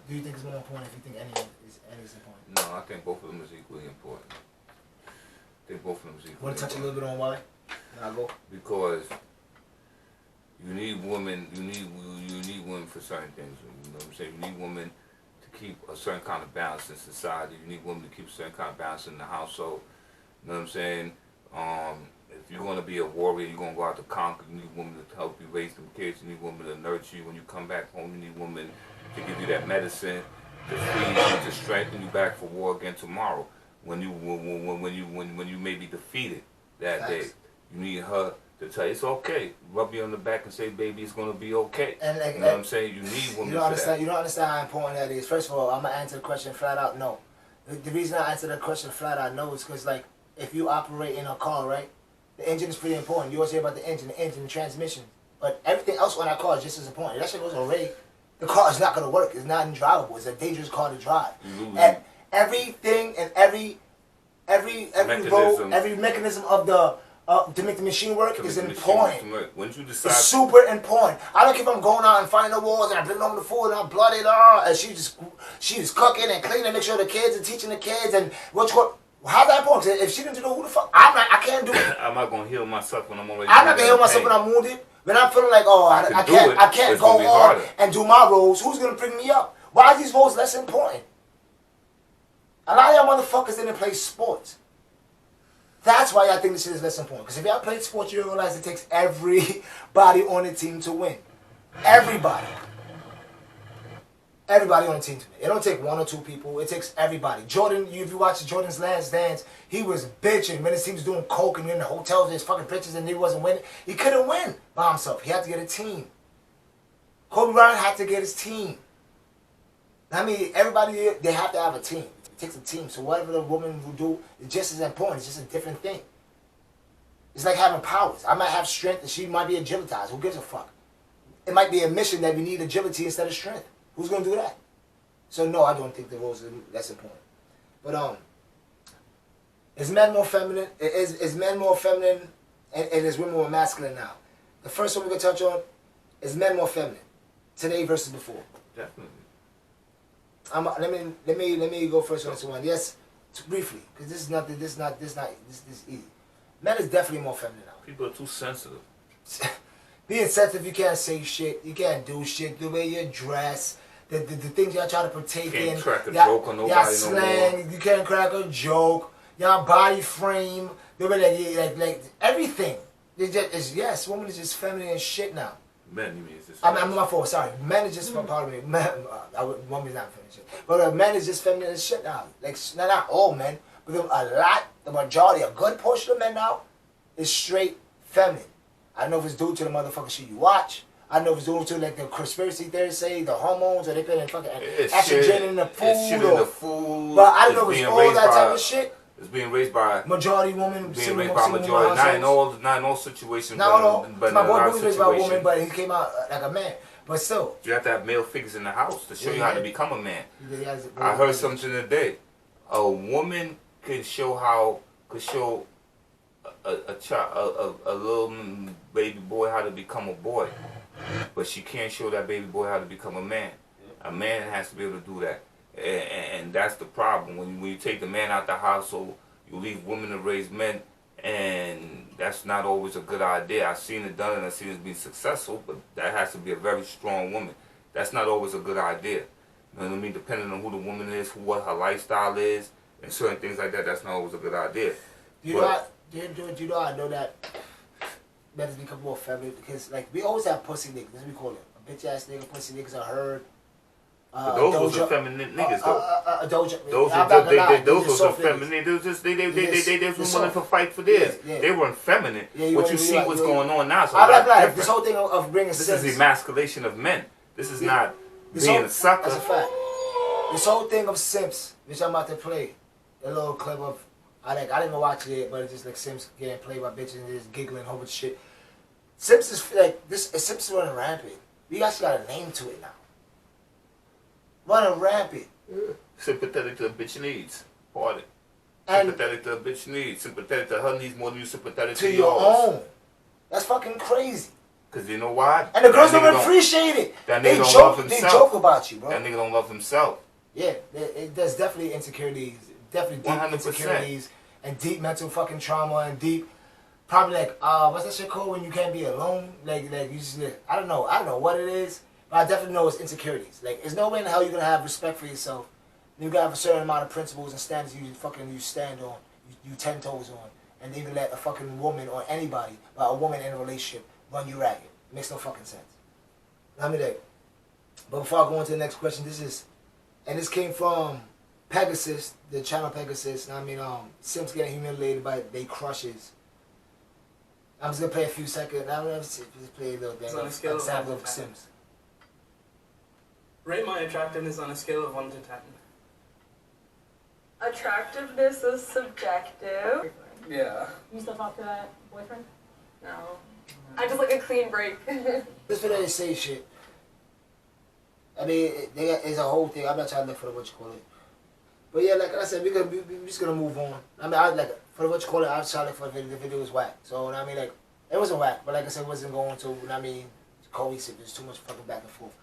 do you think it's more important if you think any is important? No, I think both of them is equally important. I think both of them is equally important. Want to touch a little bit on why? I'll go. Because you need women. You need women for certain things. You know what I'm saying? You need women to keep a certain kind of balance in society. You need women to keep a certain kind of balance in the household. You know what I'm saying? If you're going to be a warrior, you're going to go out to conquer. You need women to help you raise them kids. You need women to nurture you when you come back home. You need women to give you that medicine, to feed you, to strengthen you back for war again tomorrow. When you may be defeated that day, you need her to tell you it's okay. Rub you on the back and say, "Baby, it's gonna be okay." And like, you know what I'm saying? You need women for that. You don't understand how important that is. First of all, I'm gonna answer the question flat out no. The reason I answer the question flat out no is because, like, if you operate in a car, right, the engine is pretty important. You always hear about the engine, the transmission, but everything else on that car is just as important. If that shit goes away, the car is not gonna work. It's not drivable. It's a dangerous car to drive. And everything and every road, every mechanism of to make the machine work is important. When you decide, it's super important. I don't care if I'm going out and finding the walls and I bring home the food and I'm blooded, and she was cooking and cleaning, make sure the kids are teaching the kids and what's going. How's that important? If she didn't do who the fuck, I can't do it. I'm not gonna heal myself when I'm already. I'm not gonna heal myself when I'm wounded. When I'm feeling like, I can't go on and do my roles. Who's gonna bring me up? Why are these roles less important? A lot of y'all motherfuckers didn't play sports. That's why I think this shit is less important. Because if y'all played sports, you realize it takes everybody on the team to win. Everybody. Everybody on the team to win. It don't take one or two people. It takes everybody. Jordan, if you watch Jordan's Last Dance, he was bitching when his team was doing coke and in the hotels, there's fucking bitches and he wasn't winning. He couldn't win by himself. He had to get a team. Kobe Bryant had to get his team. I mean, everybody, they have to have a team. It takes a team. So whatever the woman will do is just as important. It's just a different thing. It's like having powers. I might have strength and she might be agilitized. Who gives a fuck? It might be a mission that we need agility instead of strength. Who's going to do that? So no, I don't think the roles are less important. But is men more feminine? Is men more feminine and is women more masculine now? The first one we're going to touch on is men more feminine today versus before. Definitely. Let me go first on this one. Yes, briefly, because this is easy. Men is definitely more feminine now. People are too sensitive. Being sensitive, you can't say shit. You can't do shit. The way you dress, the things y'all try to partake in. You can't crack a joke on nobody y'all slang, no more. You can't crack a joke. Y'all body frame, the way that like everything. Yes, women is just feminine as shit now. Men, you mean it's just. I'm my fault. Sorry, men is just part of me. Men, women's not feminine shit, but men is just feminine as shit now. Like not all men, but the majority, a good portion of men now is straight feminine. I don't know if it's due to the motherfucking shit you watch. I don't know if it's due to like the conspiracy theories say the hormones or they put in fucking estrogen in the food. It's shit in the food. But I don't know if it's all that type of shit. It's being raised by majority women. Being raised by majority. Not in all situations. No. My boy was raised by a woman, but he came out like a man. But still, you have to have male figures in the house to show you how to become a man. I heard something today. A woman could show a child, a little baby boy how to become a boy, but she can't show that baby boy how to become a man. A man has to be able to do that. And that's the problem. When you take the man out the household, you leave women to raise men, and that's not always a good idea. I've seen it done and I've seen it be successful, but that has to be a very strong woman. That's not always a good idea. You know what I mean? Depending on who the woman is, what her lifestyle is, and certain things like that, that's not always a good idea. I know that men has become more feminine because, like, we always have pussy niggas. That's what we call it. A bitch ass nigga, pussy niggas are heard. Those are feminine niggas, though. Those are feminine. They was willing to fight for this. They weren't feminine. What you see what's going on now. So this whole thing of bringing this is emasculation of men. This is not being a sucker. That's a fact. This whole thing of simps, which I'm about to play, a little clip of. I didn't even watch it, but it's just like Simps getting played by bitches and just giggling, whole bunch of shit. Simps is like this. Simps is running rampant. We actually got a name to it now. Running rampant. Sympathetic to a bitch needs. Pardon. Sympathetic to a bitch needs. Sympathetic to her needs more than you sympathetic to yours. Your own. That's fucking crazy. Cause you know why? And the girls don't appreciate it. That They nigga don't joke. love They himself. joke about you, bro. That nigga don't love himself. Yeah, there's definitely insecurities, definitely deep 100%. insecurities, and deep mental fucking trauma, and deep, probably like, what's that shit called when you can't be alone? Like you just, I don't know what it is, but I definitely know it's insecurities. Like, there's no way in the hell you're gonna have respect for yourself. You gotta have a certain amount of principles and standards you stand on, you 10 toes on, and even let a fucking woman or anybody, but a woman in a relationship, run you ragged. It makes no fucking sense. I mean, like, but before I go on to the next question, this came from Pegasus, the channel Pegasus. I mean, Sims getting humiliated by they crushes. I'm just gonna play a few seconds. I'm gonna just play a little bit. It's on a scale of 1 to 10. Sims. Rate my attractiveness on a scale of 1 to 10. Attractiveness is subjective. Yeah. You still talk to that boyfriend? No. I just like a clean break. This video they say shit. I mean, it's a whole thing. I'm not trying to look for what you call it. But yeah, like I said, we're just gonna move on. I mean, I like for what you call it. I was trying to look for the video was whack. So I mean, like it wasn't whack, but like I said, it wasn't going to. I mean, cohesive. There's too much fucking back and forth.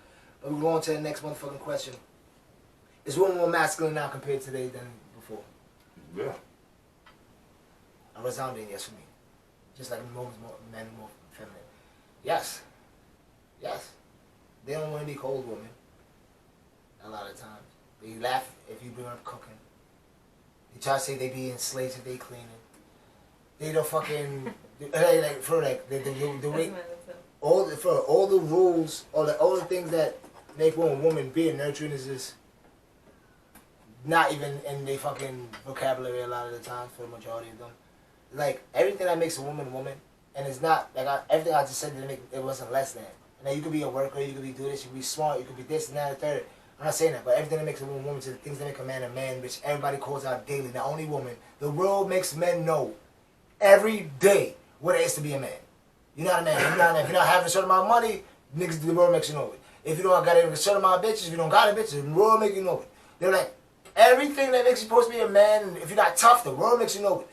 But we're going to the next motherfucking question. Is women more masculine now compared to today than before? Yeah. A resounding yes for me. Just like men more feminine. Yes. Yes. They don't want to be cold women. A lot of times. They laugh if you bring up cooking. They try to say they be enslaved if they cleaning. They don't fucking like for like the way all the rules, all the things that make woman being nurturing is just not even in their fucking vocabulary a lot of the time for the majority of them. Like everything that makes a woman, and it's not like everything I just said didn't make it wasn't less than. And then you could be a worker, you could be doing this, you could be smart, you could be this and that and third. I'm not saying that, but everything that makes a woman to the things that make a man, which everybody calls out daily, not only women. The world makes men know every day what it is to be a man. You're not a man. If you're not having a certain amount of money, niggas, the world makes you know it. If you don't got a certain amount of bitches, if you don't got a bitch, the world makes you know it. They're like, everything that makes you supposed to be a man, if you're not tough, the world makes you know it.